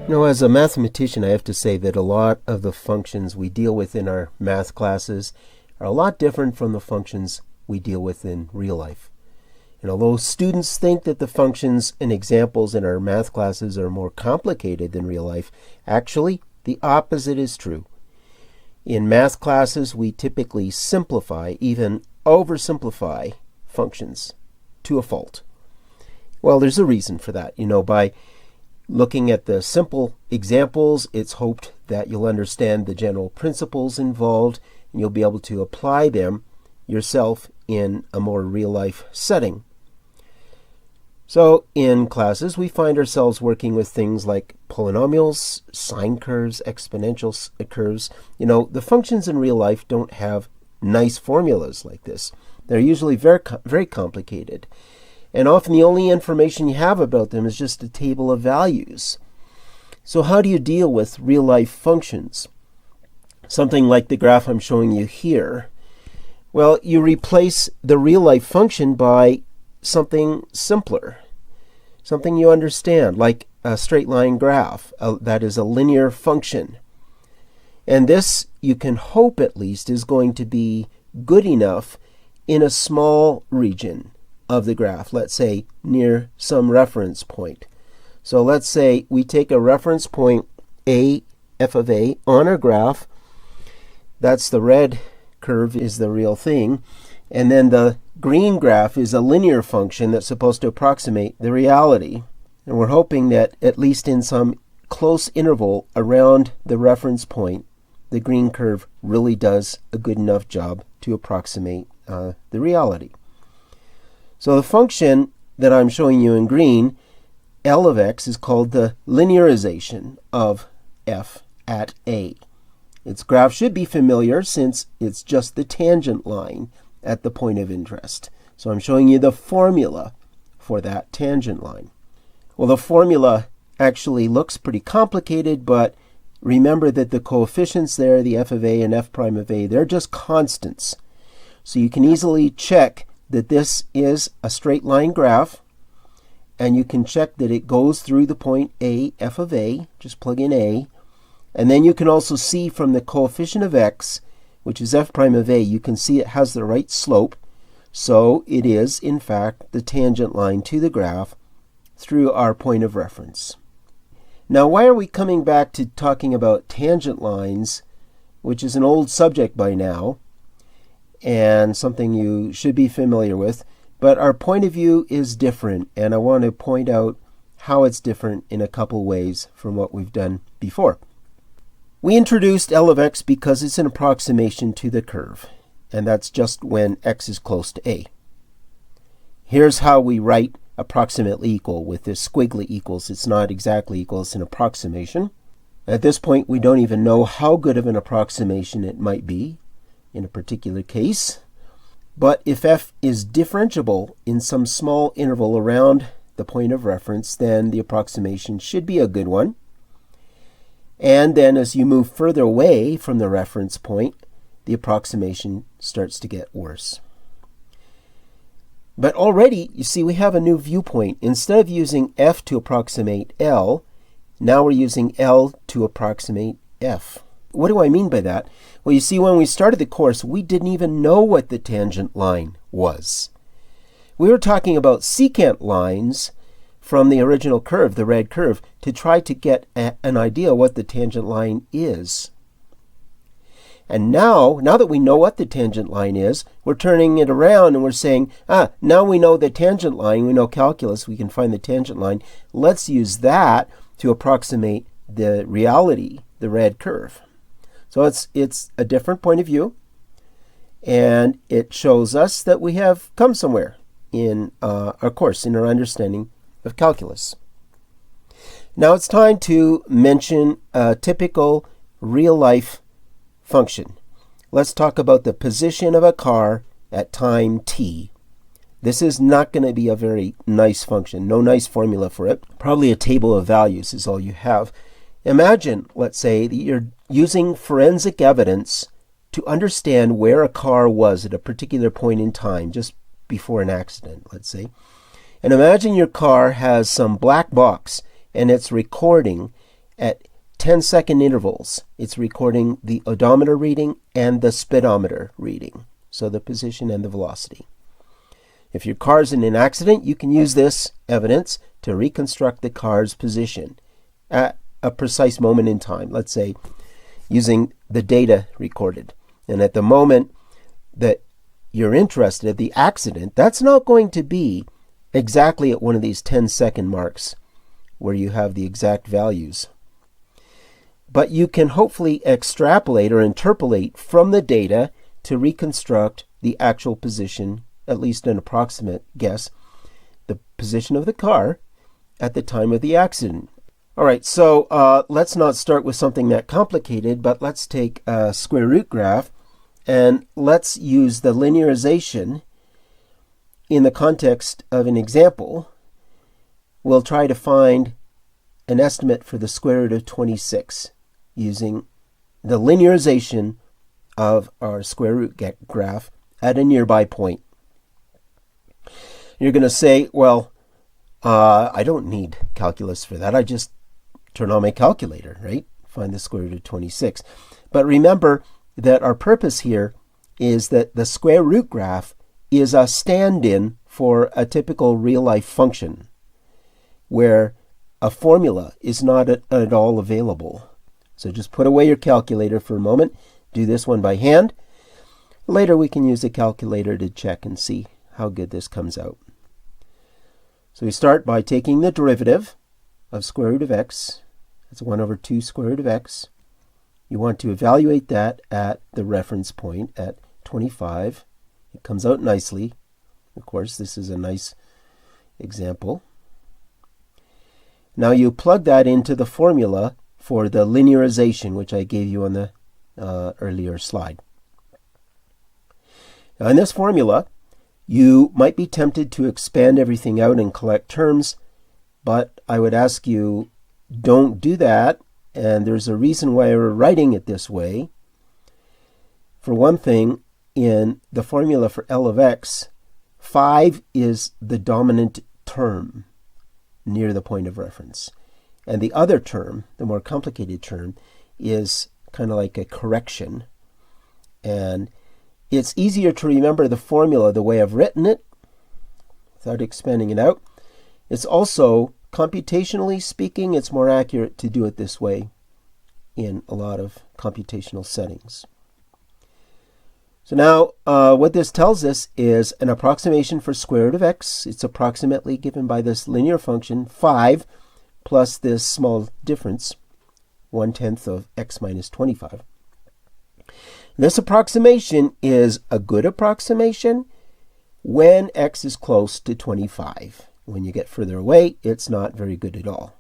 As a mathematician, I have to say that a lot of the functions we deal with in our math classes are a lot different from the functions we deal with in real life. And although students think that the functions and examples in our math classes are more complicated than real life, actually, the opposite is true. In math classes, we typically simplify, even oversimplify, functions to a fault. Well, there's a reason for that. By looking at the simple examples, it's hoped that you'll understand the general principles involved and you'll be able to apply them yourself in a more real-life setting. So in classes, we find ourselves working with things like polynomials, sine curves, exponential curves. The functions in real life don't have nice formulas like this. They're usually very complicated. And often the only information you have about them is just a table of values. So how do you deal with real-life functions? Something like the graph I'm showing you here. Well, you replace the real-life function by something simpler, something you understand, like a straight line graph. That is a linear function. And this, you can hope at least, is going to be good enough in a small region of the graph, let's say near some reference point. So let's say we take a reference point a, f of a, on our graph. That's the red curve is the real thing. And then the green graph is a linear function that's supposed to approximate the reality. And we're hoping that at least in some close interval around the reference point, the green curve really does a good enough job to approximate the reality. So the function that I'm showing you in green, L of x, is called the linearization of f at a. Its graph should be familiar since it's just the tangent line at the point of interest. So I'm showing you the formula for that tangent line. Well, the formula actually looks pretty complicated, but remember that the coefficients there, the f of a and f prime of a, they're just constants. So you can easily check that this is a straight line graph, and you can check that it goes through the point a, f of a, just plug in a, and then you can also see from the coefficient of x, which is f prime of a, you can see it has the right slope, so it is, in fact, the tangent line to the graph through our point of reference. Now, why are we coming back to talking about tangent lines, which is an old subject by now, and something you should be familiar with, but our point of view is different, and I want to point out how it's different in a couple ways from what we've done before. We introduced L of x because it's an approximation to the curve, and that's just when x is close to a. Here's how we write approximately equal with this squiggly equals. It's not exactly equal, it's an approximation. At this point, we don't even know how good of an approximation it might be in a particular case. But if f is differentiable in some small interval around the point of reference, then the approximation should be a good one. And then as you move further away from the reference point, the approximation starts to get worse. But already, you see, we have a new viewpoint. Instead of using f to approximate L, now we're using L to approximate f. What do I mean by that? Well, you see, when we started the course, we didn't even know what the tangent line was. We were talking about secant lines from the original curve, the red curve, to try to get an idea what the tangent line is. And now that we know what the tangent line is, we're turning it around and we're saying, now we know the tangent line, we know calculus, we can find the tangent line. Let's use that to approximate the reality, the red curve. So it's a different point of view, and it shows us that we have come somewhere in our course, in our understanding of calculus. Now it's time to mention a typical real-life function. Let's talk about the position of a car at time t. This is not going to be a very nice function, no nice formula for it. Probably a table of values is all you have. Imagine, let's say, that you're using forensic evidence to understand where a car was at a particular point in time, just before an accident, let's say. And imagine your car has some black box and it's recording at 10-second intervals. It's recording the odometer reading and the speedometer reading, so the position and the velocity. If your car's in an accident, you can use this evidence to reconstruct the car's position at a precise moment in time, let's say using the data recorded. And at the moment that you're interested in the accident, that's not going to be exactly at one of these 10-second marks where you have the exact values. But you can hopefully extrapolate or interpolate from the data to reconstruct the actual position, at least an approximate guess, the position of the car at the time of the accident. All right, so let's not start with something that complicated, but let's take a square root graph and let's use the linearization in the context of an example. We'll try to find an estimate for the square root of 26 using the linearization of our square root graph at a nearby point. You're going to say, well, I don't need calculus for that. I just turn on my calculator, right? Find the square root of 26. But remember that our purpose here is that the square root graph is a stand-in for a typical real-life function where a formula is not at all available. So just put away your calculator for a moment. Do this one by hand. Later we can use a calculator to check and see how good this comes out. So we start by taking the derivative of square root of x. That's 1 over 2 square root of x. You want to evaluate that at the reference point at 25. It comes out nicely. Of course, this is a nice example. Now you plug that into the formula for the linearization, which I gave you on the earlier slide. Now in this formula, you might be tempted to expand everything out and collect terms, but I would ask you, don't do that, and there's a reason why we're writing it this way. For one thing, in the formula for L of x, 5 is the dominant term near the point of reference. And the other term, the more complicated term, is kind of like a correction. And it's easier to remember the formula the way I've written it without expanding it out. It's also, computationally speaking, it's more accurate to do it this way in a lot of computational settings. So now what this tells us is an approximation for square root of x. It's approximately given by this linear function 5 plus this small difference, 1/10 of x minus 25. This approximation is a good approximation when x is close to 25. When you get further away, it's not very good at all.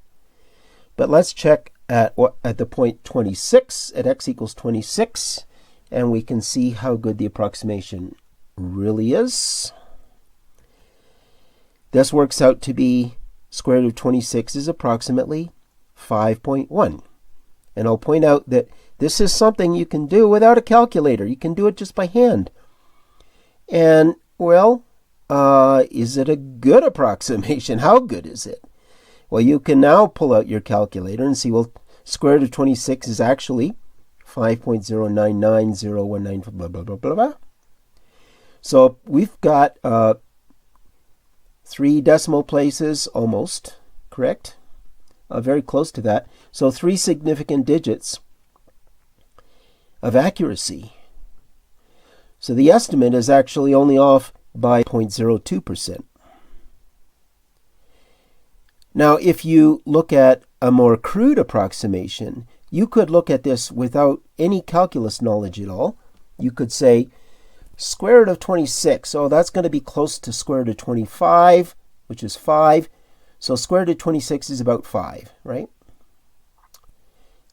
But let's check at the point 26, at x equals 26, and we can see how good the approximation really is. This works out to be square root of 26 is approximately 5.1. And I'll point out that this is something you can do without a calculator. You can do it just by hand. And, well, is it a good approximation? How good is it? Well, you can now pull out your calculator and see, well, square root of 26 is actually 5.099019, blah, blah, blah, blah, blah. So we've got 3 decimal places, almost, correct? Very close to that. So 3 significant digits of accuracy. So the estimate is actually only off by 0.02%. Now, if you look at a more crude approximation, you could look at this without any calculus knowledge at all. You could say square root of 26, oh, that's going to be close to square root of 25, which is 5. So square root of 26 is about 5, right?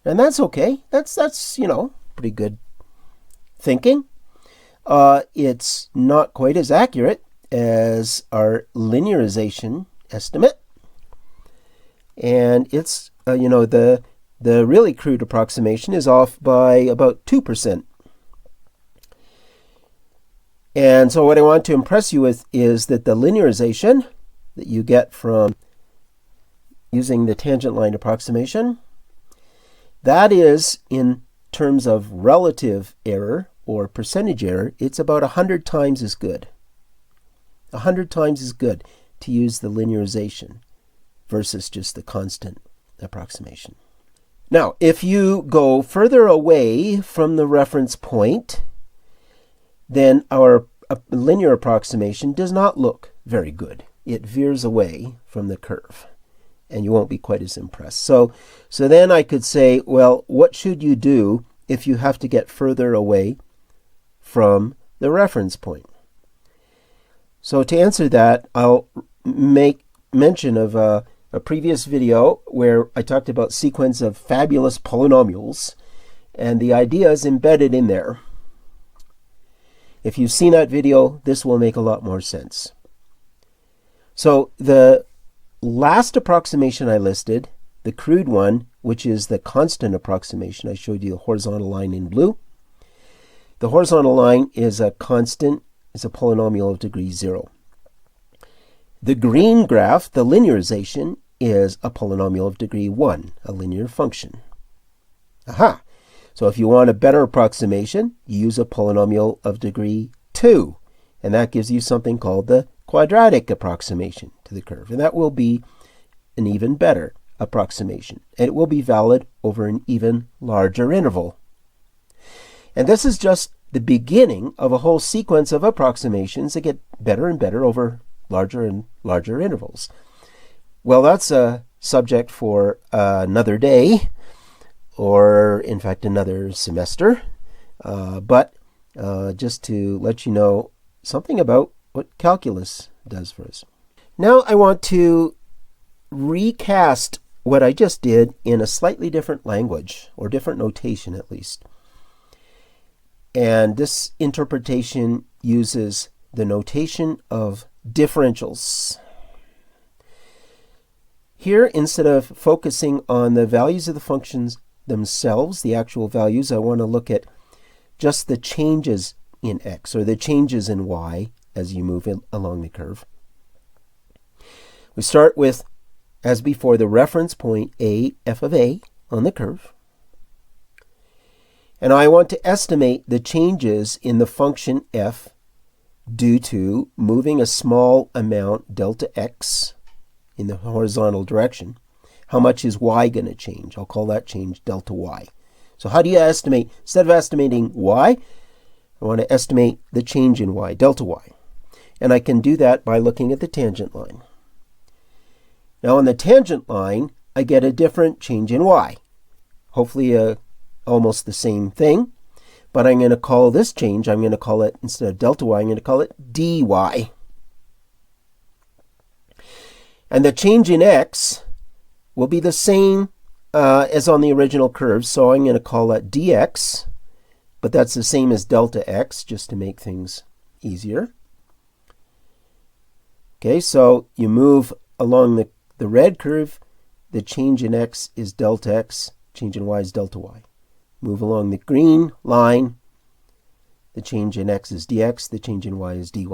And that's okay. That's you know, pretty good thinking. It's not quite as accurate as our linearization estimate. And it's, you know, the really crude approximation is off by about 2%. And so what I want to impress you with is that the linearization that you get from using the tangent line approximation That is, in terms of relative error or percentage error, it's about 100 times as good. 100 times as good to use the linearization versus just the constant approximation. Now, if you go further away from the reference point, then our linear approximation does not look very good. It veers away from the curve, and you won't be quite as impressed. So then I could say, well, what should you do if you have to get further away from the reference point? So to answer that, I'll make mention of a previous video where I talked about sequence of fabulous polynomials, and the idea is embedded in there. If you've seen that video, this will make a lot more sense. So the last approximation I listed, the crude one, which is the constant approximation, I showed you the horizontal line in blue. The horizontal line is a constant, is a polynomial of degree 0. The green graph, the linearization, is a polynomial of degree 1, a linear function. Aha! So if you want a better approximation, you use a polynomial of degree 2, and that gives you something called the quadratic approximation to the curve, and that will be an even better approximation, and it will be valid over an even larger interval. And this is just the beginning of a whole sequence of approximations that get better and better over larger and larger intervals. Well, that's a subject for another day, or in fact another semester, but just to let you know something about what calculus does for us. Now I want to recast what I just did in a slightly different language, or different notation at least. And this interpretation uses the notation of differentials. Here, instead of focusing on the values of the functions themselves, the actual values, I want to look at just the changes in x, or the changes in y, as you move along the curve. We start with, as before, the reference point a, f of a, on the curve. And I want to estimate the changes in the function f due to moving a small amount, delta x, in the horizontal direction. How much is y going to change? I'll call that change delta y. So how do you estimate? Instead of estimating y, I want to estimate the change in y, delta y. And I can do that by looking at the tangent line. Now on the tangent line, I get a different change in y. Hopefully almost the same thing, but I'm going to call this change, I'm going to call it, instead of delta y, I'm going to call it dy. And the change in x will be the same as on the original curve, so I'm going to call that dx, but that's the same as delta x, just to make things easier. Okay, so you move along the red curve, the change in x is delta x, change in y is delta y. Move along the green line, the change in x is dx, the change in y is dy.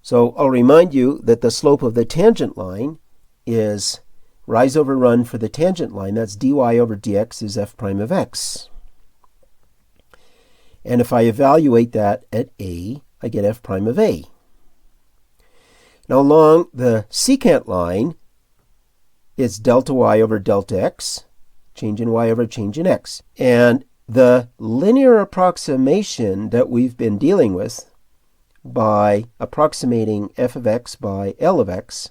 So I'll remind you that the slope of the tangent line is rise over run for the tangent line. That's dy over dx is f prime of x. And if I evaluate that at a, I get f prime of a. Now along the secant line, it's delta y over delta x, change in y over change in x. And the linear approximation that we've been dealing with by approximating f of x by L of x,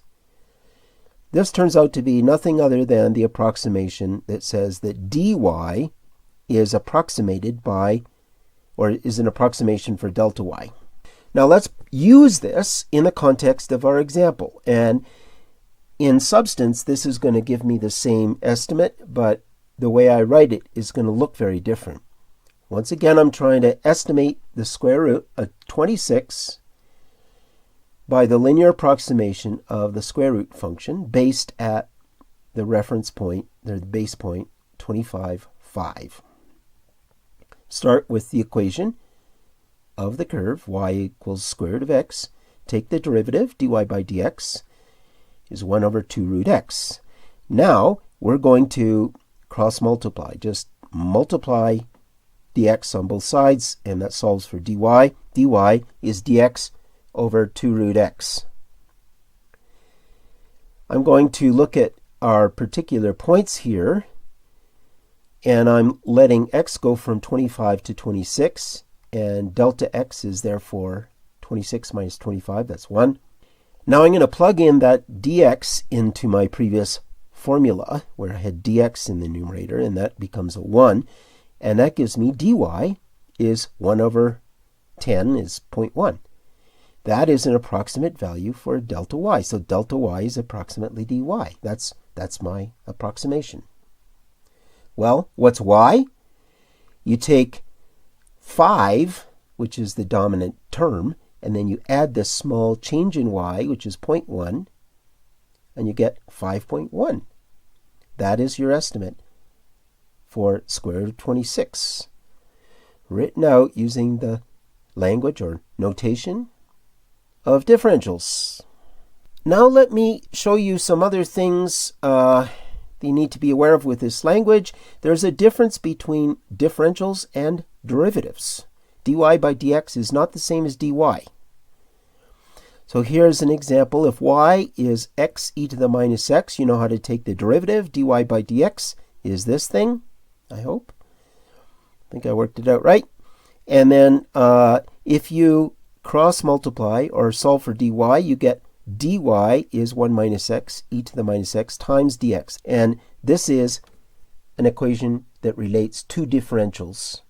this turns out to be nothing other than the approximation that says that dy is approximated by, or is an approximation for delta y. Now let's use this in the context of our example. And in substance, this is going to give me the same estimate, but the way I write it is going to look very different. Once again, I'm trying to estimate the square root of 26 by the linear approximation of the square root function based at the reference point, the base point, 25, 5. Start with the equation of the curve, y equals square root of x. Take the derivative, dy by dx is 1 over 2 root x. Now, we're going to cross multiply. Just multiply dx on both sides, and that solves for dy. dy is dx over 2 root x. I'm going to look at our particular points here, and I'm letting x go from 25 to 26, and delta x is therefore 26 minus 25, that's 1. Now I'm going to plug in that dx into my previous formula, where I had dx in the numerator, and that becomes a 1, and that gives me dy is 1 over 10 is 0.1. That is an approximate value for delta y, so delta y is approximately dy. That's my approximation. Well, what's y? You take 5, which is the dominant term, and then you add this small change in y, which is 0.1, and you get 5.1. That is your estimate for square root of 26, written out using the language or notation of differentials. Now let me show you some other things that you need to be aware of with this language. There's a difference between differentials and derivatives. dy by dx is not the same as dy. So here's an example. If y is x e to the minus x, you know how to take the derivative. dy by dx is this thing, I hope. I think I worked it out right. And then if you cross multiply or solve for dy, you get dy is 1 minus x e to the minus x times dx. And this is an equation that relates two differentials,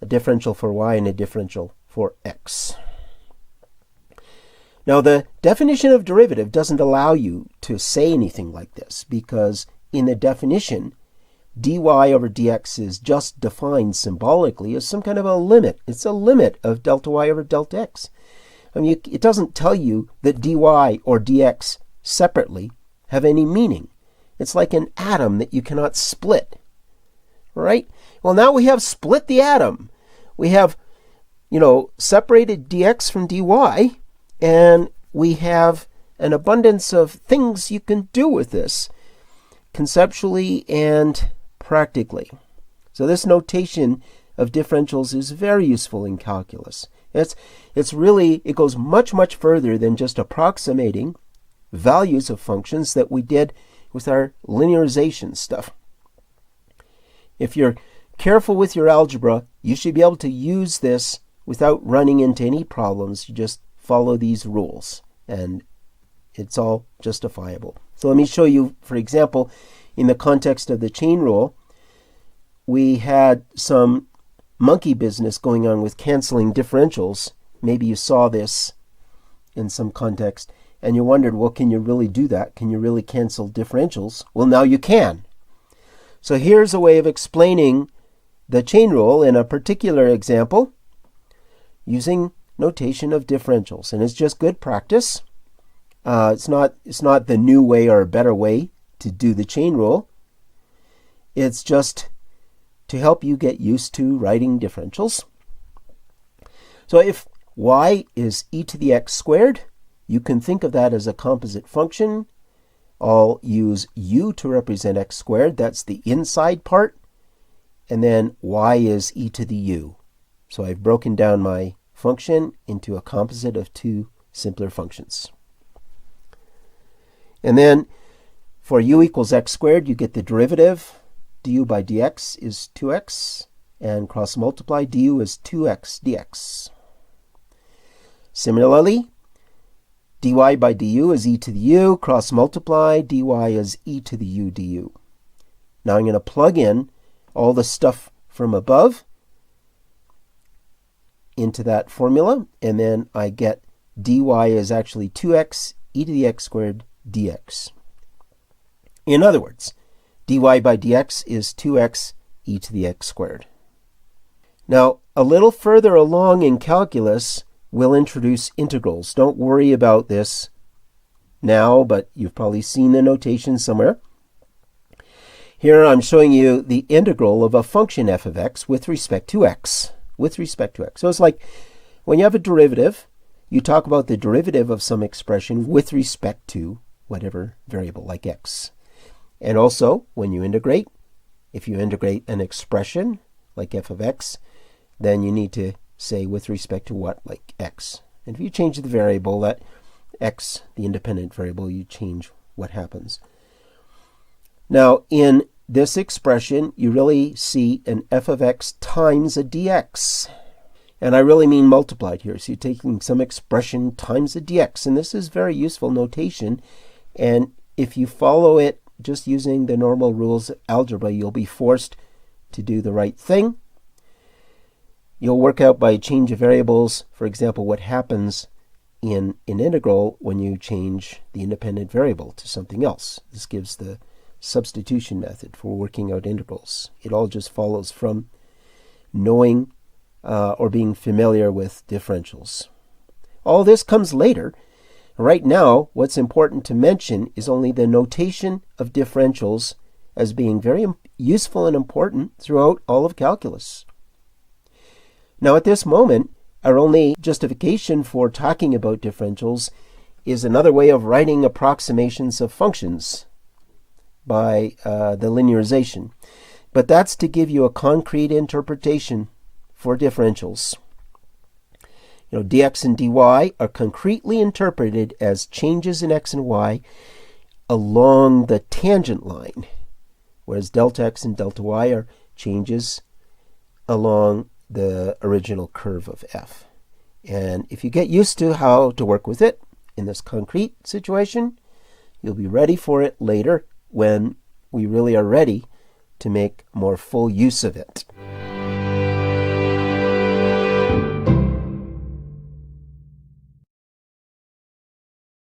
a differential for y and a differential for x. Now the definition of derivative doesn't allow you to say anything like this, because in the definition, dy over dx is just defined symbolically as some kind of a limit. It's a limit of delta y over delta x. I mean, it doesn't tell you that dy or dx separately have any meaning. It's like an atom that you cannot split, right? Well, now we have split the atom. We have, separated dx from dy, and we have an abundance of things you can do with this, conceptually and practically. So this notation of differentials is very useful in calculus. It goes much, much further than just approximating values of functions that we did with our linearization stuff. If you're careful with your algebra, you should be able to use this without running into any problems. You just follow these rules, and it's all justifiable. So let me show you, for example, in the context of the chain rule, we had some monkey business going on with canceling differentials. Maybe you saw this in some context, and you wondered, well, can you really do that? Can you really cancel differentials? Well, now you can. So here's a way of explaining the chain rule in a particular example using notation of differentials, and it's just good practice. It's not the new way or a better way to do the chain rule. It's just to help you get used to writing differentials. So if y is e to the x squared, you can think of that as a composite function. I'll use u to represent x squared. That's the inside part. And then y is e to the u. So I've broken down my function into a composite of two simpler functions. And then for u equals x squared, you get the derivative. Du by dx is 2x, and cross multiply, du is 2x dx. Similarly, dy by du is e to the u, cross multiply, dy is e to the u du. Now I'm going to plug in all the stuff from above into that formula, and then I get dy is actually 2x e to the x squared dx. In other words, dy by dx is 2x e to the x squared. Now, a little further along in calculus, we'll introduce integrals. Don't worry about this now, but you've probably seen the notation somewhere. Here I'm showing you the integral of a function f of x with respect to x. So it's like when you have a derivative, you talk about the derivative of some expression with respect to whatever variable, like x. And also, when you integrate, If you integrate an expression, like f of x, then you need to say with respect to what, like x. And if you change the variable, that x, the independent variable, you change what happens. Now, in this expression, you really see an f of x times a dx. And I really mean multiplied here. So you're taking some expression times a dx. And this is very useful notation. And if you follow it just using the normal rules of algebra, you'll be forced to do the right thing. You'll work out by change of variables, for example, what happens in an integral when you change the independent variable to something else. This gives the substitution method for working out integrals. It all just follows from knowing or being familiar with differentials. All this comes later. Right now, what's important to mention is only the notation of differentials as being very useful and important throughout all of calculus. Now, at this moment, our only justification for talking about differentials is another way of writing approximations of functions by the linearization. But that's to give you a concrete interpretation for differentials. You know, dx and dy are concretely interpreted as changes in x and y along the tangent line, whereas delta x and delta y are changes along the original curve of f. And if you get used to how to work with it in this concrete situation, you'll be ready for it later when we really are ready to make more full use of it.